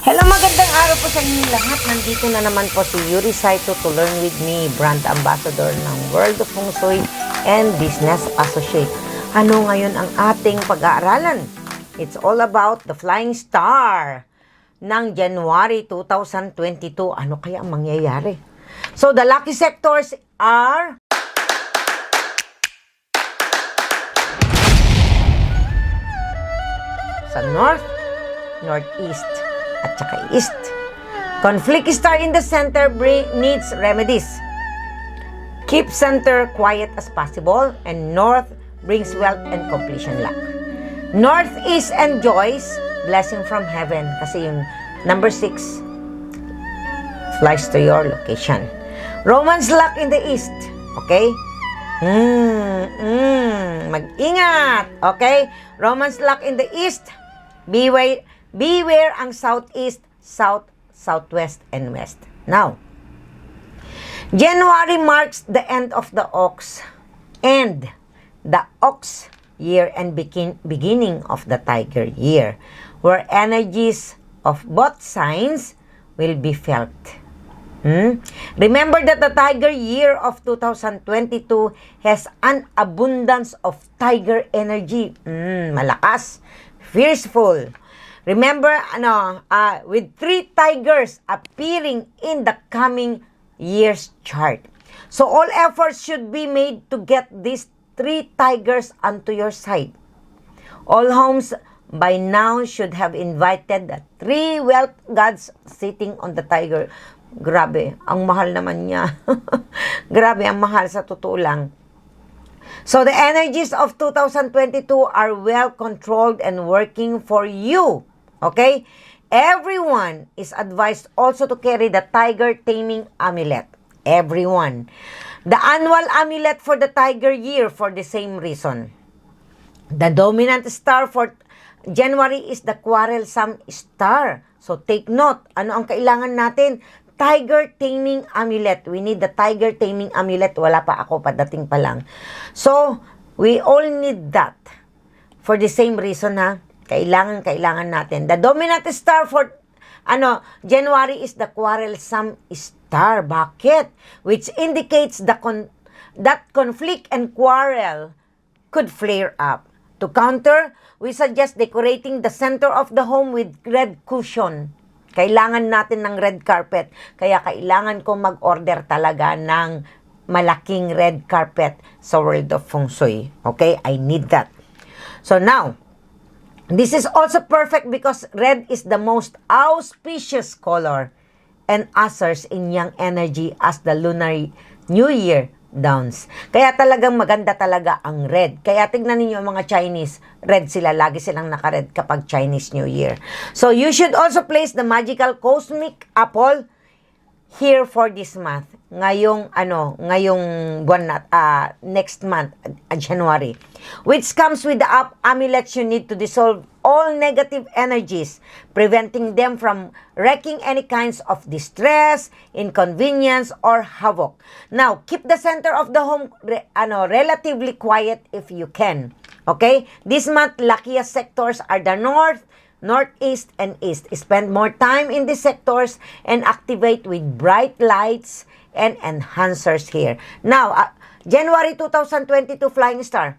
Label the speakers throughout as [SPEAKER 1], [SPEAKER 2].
[SPEAKER 1] Hello, magandang araw po sa inyong lahat. Nandito na naman po si Yuri Saito to learn with me, brand ambassador ng World of Feng Shui and Business Associate. Ano ngayon ang ating pag-aaralan? It's all about the flying star ng January 2022. Ano kaya ang mangyayari? So, the lucky sectors are sa North, Northeast, at saka East. Conflict star in the center needs remedies. Keep center quiet as possible, and North brings wealth and completion luck. Northeast enjoys blessing from heaven kasi yung number 6 flies to your location. Romance luck in the East. Okay? Mag-ingat. Okay? Romance luck in the East. Beware ang Southeast, South, Southwest, and West. Now, January marks the end of the ox and the ox year and beginning of the tiger year, where energies of both signs will be felt. Remember that the tiger year of 2022 has an abundance of tiger energy. Malakas, fierceful. Remember, with 3 tigers appearing in the coming year's chart. So, all efforts should be made to get these 3 tigers onto your side. All homes by now should have invited the 3 wealth gods sitting on the tiger. Grabe, ang mahal naman niya. Grabe, ang mahal sa totoo lang. So, the energies of 2022 are well controlled and working for you. Okay? Everyone is advised also to carry the tiger taming amulet. Everyone. The annual amulet for the tiger year for the same reason. The dominant star for January is the quarrelsome star. So, take note. Ano ang kailangan natin? Tiger taming amulet. We need the tiger taming amulet. Wala pa ako, padating pa lang. So, we all need that. For the same reason, ha? Kailangan natin. The dominant star for January is the quarrelsome star. Bakit? Which indicates that conflict and quarrel could flare up. To counter, we suggest decorating the center of the home with red cushion. Kailangan natin ng red carpet. Kaya kailangan ko mag-order talaga ng malaking red carpet sa World of Feng Shui. Okay? I need that. So now, this is also perfect because red is the most auspicious color and ushers in young energy as the lunar new year dawns. Kaya talagang maganda talaga ang red. Kaya tignan ninyo mga Chinese, red sila. Lagi silang naka-red kapag Chinese New Year. So you should also place the magical cosmic apple here for this month. Ngayong buwan na, next month, January. Which comes with the amulets you need to dissolve all negative energies, preventing them from wreaking any kinds of distress, inconvenience, or havoc. Now, keep the center of the home relatively quiet if you can. Okay? This month, luckiest sectors are the North, Northeast, and East. Spend more time in these sectors and activate with bright lights and enhancers here. Now, January 2022 Flying Star.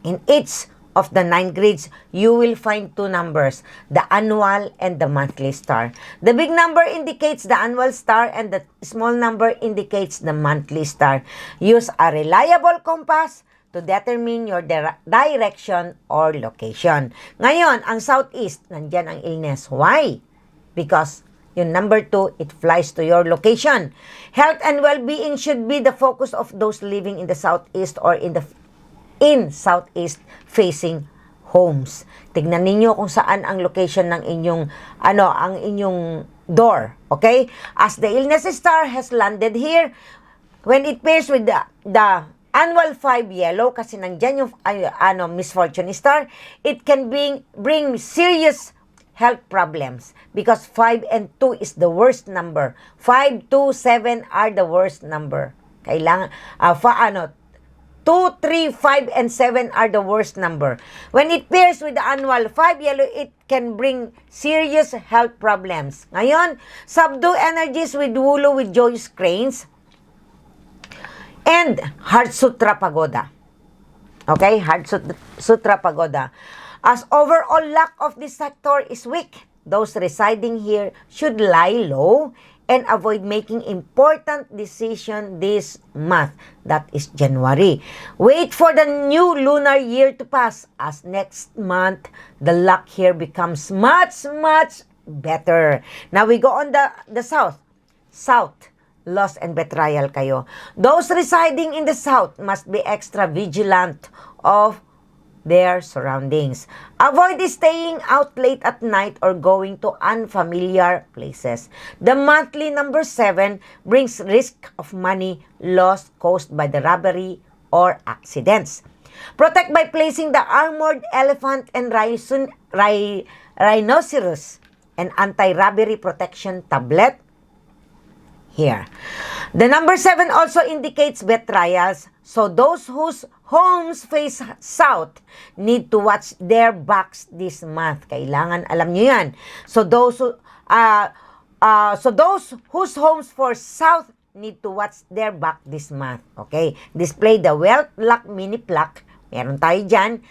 [SPEAKER 1] In each of the 9 grades, you will find 2 numbers, the annual and the monthly star. The big number indicates the annual star and the small number indicates the monthly star. Use a reliable compass to determine your direction or location. Ngayon, ang Southeast, nandyan ang illness. Why? Because yung number 2, it flies to your location. Health and well-being should be the focus of those living in the Southeast or in Southeast facing homes. Tignan ninyo kung saan ang location ng inyong ang inyong door, okay? As the illness star has landed here, when it pairs with the annual 5 yellow, kasi nandiyan yung misfortune star, it can bring serious health problems because 5 and 2 is the worst number. 5, 2, 7 are the worst number. Kailangan 2, 3, 5, and 7 are the worst number. When it pairs with the annual 5 yellow, it can bring serious health problems. Ngayon, subdue energies with Wulu with Joyous Cranes and Heart Sutra Pagoda. Okay, Heart Sutra Pagoda. As overall luck of this sector is weak, those residing here should lie low and avoid making important decision this month. That is January. Wait for the new lunar year to pass, as next month, the luck here becomes much, much better. Now we go on the south. South, loss and betrayal kayo. Those residing in the south must be extra vigilant of their surroundings. Avoid staying out late at night or going to unfamiliar places. The monthly number 7 brings risk of money loss caused by the robbery or accidents. Protect by placing the armored elephant and rhinoceros and anti-robbery protection tablet here. The number 7 also indicates betrayals, so those whose homes face south need to watch their backs this month. Kailangan alam nyo yan. So those whose homes for south need to watch their back this month. Okay? Display the wealth luck mini plaque. Meron tayo dyan.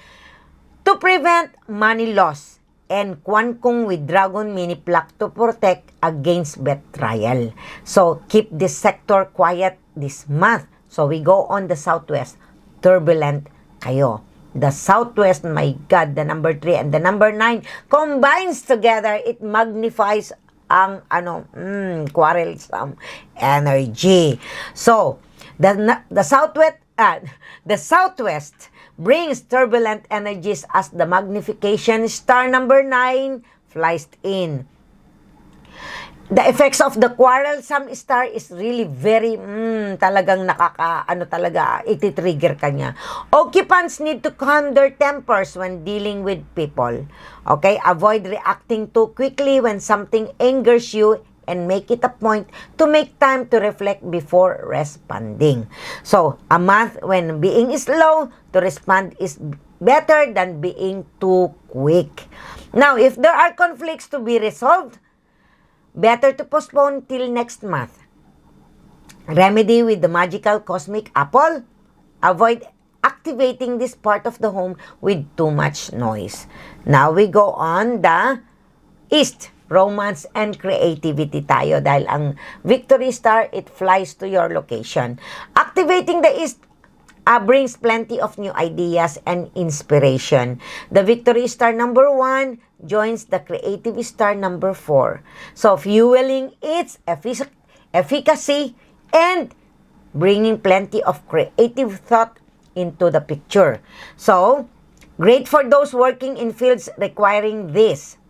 [SPEAKER 1] To prevent money loss. And Kwan Kung with Dragon mini plaque to protect against betrayal. So keep this sector quiet this month. So we go on the southwest. Turbulent kayo. The southwest, my God, the number 3 and the number 9 combines together. It magnifies ang quarrelsome energy. So the southwest brings turbulent energies as the magnification star number 9 flies in. The effects of the quarrelsome star is really very, talagang iti-trigger ka niya. Occupants need to calm their tempers when dealing with people. Okay? Avoid reacting too quickly when something angers you and make it a point to make time to reflect before responding. So, a month when being slow to respond is better than being too quick. Now, if there are conflicts to be resolved, better to postpone till next month. Remedy with the magical cosmic apple. Avoid activating this part of the home with too much noise. Now we go on the east. Romance and creativity tayo dahil ang Victory Star, it flies to your location. Activating the east brings plenty of new ideas and inspiration. The Victory Star number 1 joins the Creative Star number 4. So, fueling its efficacy and bringing plenty of creative thought into the picture. So, great for those working in fields requiring this.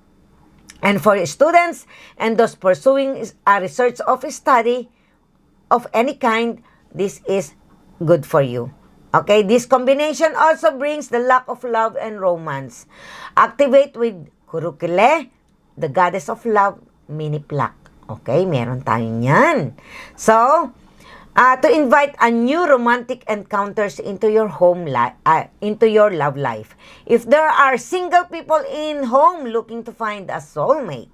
[SPEAKER 1] And for students and those pursuing a research of study of any kind, this is good for you. Okay, this combination also brings the luck of love and romance. Activate with Kurukile, the goddess of love, mini plaque. Okay, meron tayo niyan. So, to invite a new romantic encounters into your into your love life. If there are single people in home looking to find a soulmate,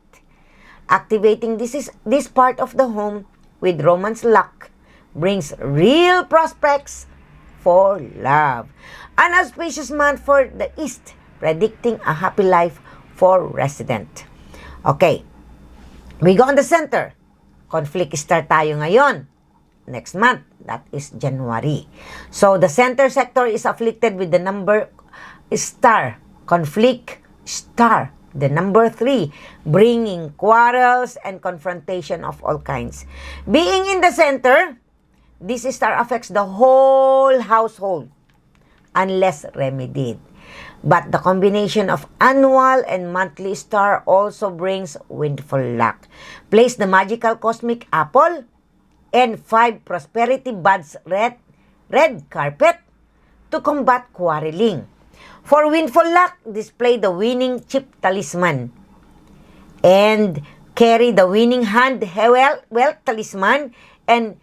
[SPEAKER 1] activating this part of the home with romance luck brings real prospects for love. An auspicious month for the East, predicting a happy life for resident. Okay, we go on the center. Conflict star tayo ngayon. Next month, that is January. So, the center sector is afflicted with the number star, conflict star, the number 3, bringing quarrels and confrontation of all kinds. Being in the center, this star affects the whole household unless remedied. But the combination of annual and monthly star also brings windful luck. Place the magical cosmic apple and 5 prosperity buds red carpet to combat quarreling. For windful luck, display the winning chip talisman and carry the winning hand wealth talisman and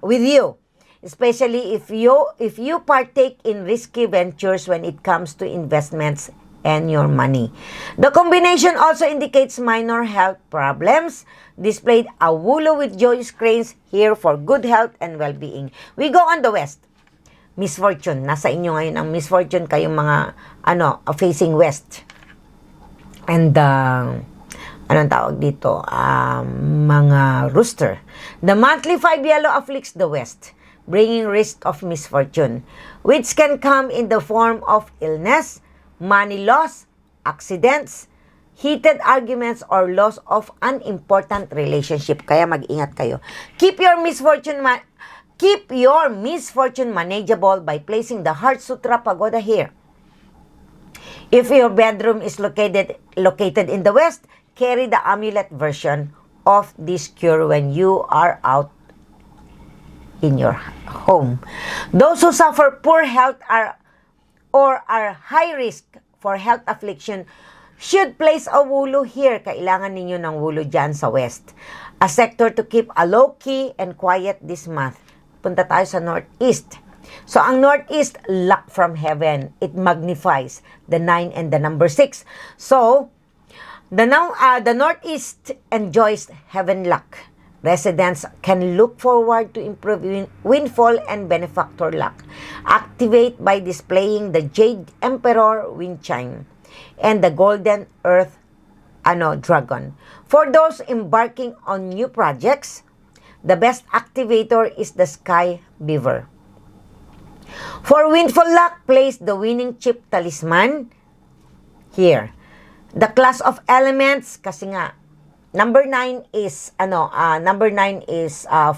[SPEAKER 1] with you. especially if you partake in risky ventures when it comes to investments and your money. The combination also indicates minor health problems, displayed awulo with joyous cranes here for good health and well-being. We go on the west. Misfortune. Nasa inyo ngayon ang misfortune, kayong mga facing west. And anong tawag dito? Mga rooster. The monthly 5 yellow afflicts the west, bringing risk of misfortune, which can come in the form of illness, money loss, accidents, heated arguments, or loss of an important relationship. Kaya mag-ingat kayo. Keep your misfortune manageable by placing the Heart Sutra Pagoda here. If your bedroom is located in the west, carry the amulet version of this cure when you are out in your home. Those who suffer poor health are high risk for health affliction should place a wulo here. Kailangan ninyo ng wulo dyan sa west. A sector to keep a low-key and quiet this month. Punta tayo sa northeast. So, ang northeast, luck from heaven. It magnifies the 9 and the number 6. So, the northeast enjoys heaven luck. Residents can look forward to improving windfall and benefactor luck. Activate by displaying the Jade Emperor wind chime and the Golden Earth Dragon. For those embarking on new projects, the best activator is the Sky Beaver. For windfall luck, place the winning chip talisman here. The class of elements, kasi nga, number 9 is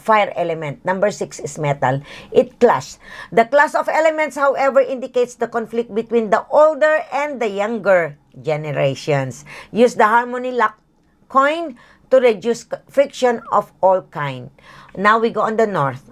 [SPEAKER 1] fire element. Number 6 is metal. It clashed. The class of elements, however, indicates the conflict between the older and the younger generations. Use the harmony luck coin to reduce friction of all kind. Now we go on the north.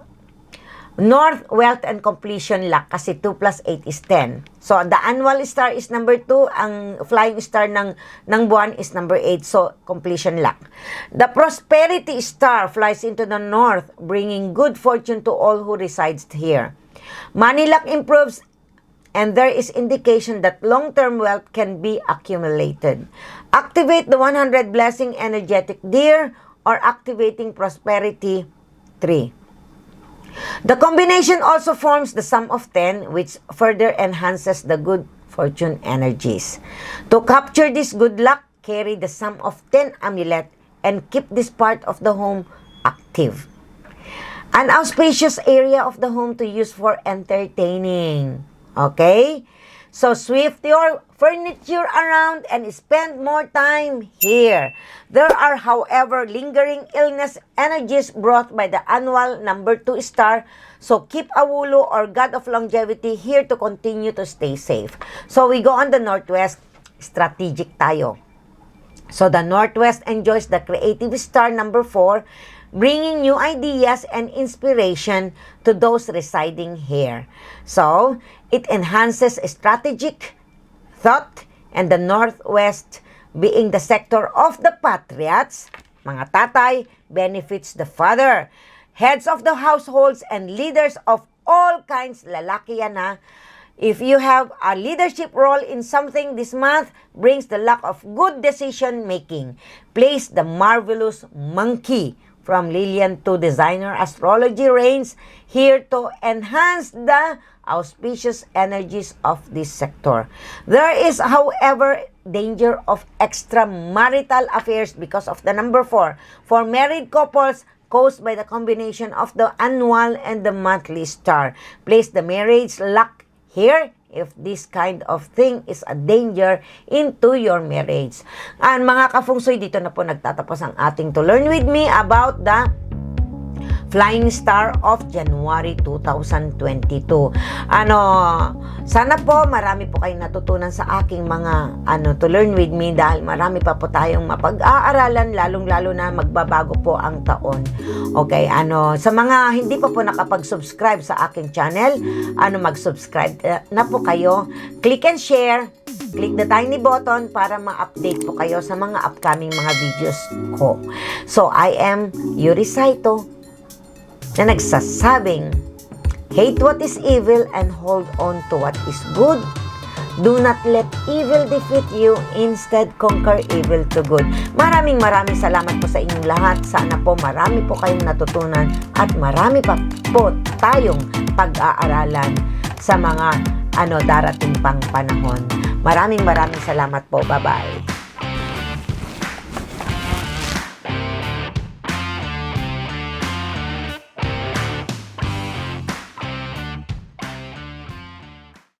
[SPEAKER 1] North, wealth and completion luck, kasi 2 plus 8 is 10. So, the annual star is number 2. Ang flying star ng buwan is number 8. So, completion luck. The prosperity star flies into the north, bringing good fortune to all who resides here. Money luck improves, and there is indication that long-term wealth can be accumulated. Activate the 100 blessing energetic deer or activating prosperity 3. The combination also forms the sum of 10, which further enhances the good fortune energies. To capture this good luck, carry the sum of 10 amulet and keep this part of the home active. An auspicious area of the home to use for entertaining. Okay? So, swift your furniture around and spend more time here. There are, however, lingering illness energies brought by the annual number 2 star. So, keep a wulo or god of longevity here to continue to stay safe. So, we go on the northwest. Strategic tayo. So, the northwest enjoys the creative star number 4, bringing new ideas and inspiration to those residing here. So, it enhances strategic thought, and the northwest being the sector of the patriots, mga tatay, benefits the father, heads of the households, and leaders of all kinds. Lalaki yan ha. If you have a leadership role in something this month, brings the luck of good decision making. Place the marvelous monkey from Lilian to Designer Astrology reigns here to enhance the auspicious energies of this sector. There is, however, danger of extramarital affairs because of the number 4 for married couples caused by the combination of the annual and the monthly star. Place the marriage luck here if this kind of thing is a danger into your marriage. And mga ka-fungsoy, dito na po nagtatapos ang ating To Learn With Me about the Flying Star of January 2022. Sana po marami po kayong natutunan sa aking mga To Learn With Me, dahil marami pa po tayong mapag-aaralan, lalong-lalo na magbabago po ang taon. Okay, sa mga hindi pa po nakapag-subscribe sa aking channel, mag-subscribe na po kayo. Click and share. Click the tiny button para ma-update po kayo sa mga upcoming mga videos ko. So, I am Yuri Saito, na nagsasabing, Hate what is evil and hold on to what is good. Do not let evil defeat you. Instead, conquer evil to good. Maraming salamat po sa inyong lahat. Sana po marami po kayong natutunan at marami pa po tayong pag-aaralan sa mga darating pang panahon. Maraming salamat po. Bye-bye.